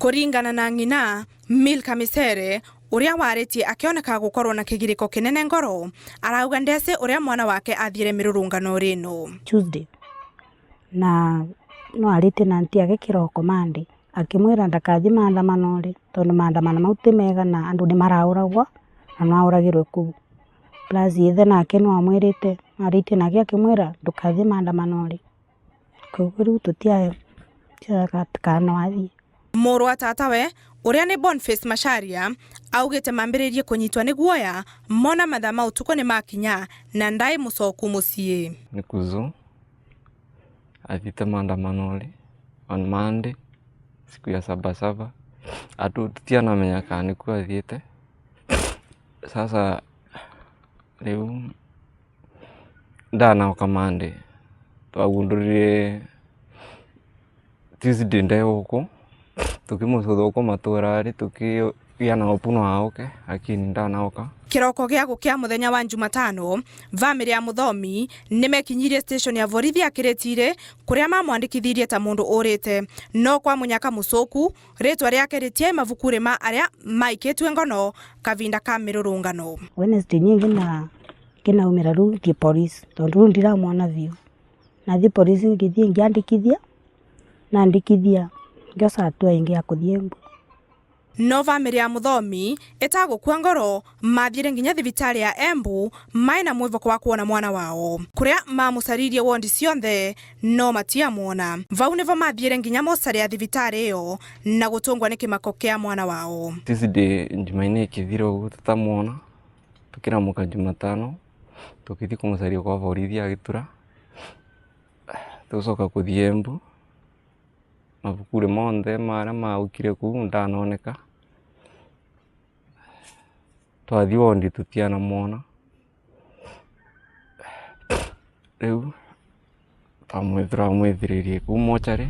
Kuringana na ng'ina Milka Misere uria waritie akioneka gukorwo na kigiriko kinene ngoro, arauga ndece uria mwana wake athiire mirurungano rino Tuesday na no arite na ntiage kiroko Monday akimwira ndakathi maandamano ri tondu maandamano mau ti mega na andu ni marauragwa na mauragirwe ku plus yethe nake no amwirite arite nake akimwira ndukathi maandamano ri kuguru tutia kana wathi. Muru wa tatawe uria ni Boniface Macharia augite mambiririe kunyitwa ni guoya mona mathama utuko ni makinya na ndai mucoku mucii ni kuzu athite maandamano ri on Monday siku ya Sabasaba atu tutiana menya kana ku athiite sasa riu ndana Monday twagundurire Tuesday ndeuko tukimucuthuko maturari tukiana opuno aoke akini ndanaoka kiroko gia gukia muthenya wa Jumatano family ya muthomi nimekinyirie station ya borithi akiretire kuria mamwandikithirie ta mundu urite no kwa munyaka mucoku ritwa riake ritie mavukure ma aria maiketwe ngono kavinda ka mirurungano. Wednesday nyingi na kina umira ru di police tondu ndira mwana view na di police ngithie ngiandikithia na ndikithia ngosa atua ingi akuthiembu no family ya muthomi etagukua ngoro mathiire nginya thibitari ya Embu maina mwivoko wa kuona mwana wao kuria mamucaririe wondi cionthe no matiamwona vau nivo mathiire nginya mosari ya thibitari iyo na gutungwa ni kimako kia mwana wao. Tuesday Jumanne ikithira ugu tutamwona tukiramuka Jumatano tukithi kumucaria kwa borithi agitura tucoka kuthie Embu mavukure monthe maria maukire kuu ndanoneka twathi wondi tutiana mwona riu twamwithiririe kuu mochari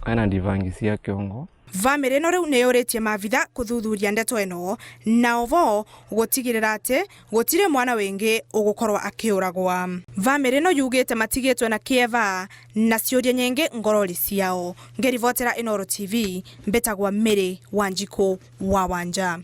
aina ndivangi cia kiongo. Family no riu niyuritie mavitha kuthuthuria ndeto ino na ovo gutigirira ati gutire mwana wingi ugukorwa akiuragwa. Family no yugite matigitwe na kieva na ciuria nyingi ngorori ciao. Ngerivotera Inooro TV mbetagwa Mary Wanjiku wa Wanja.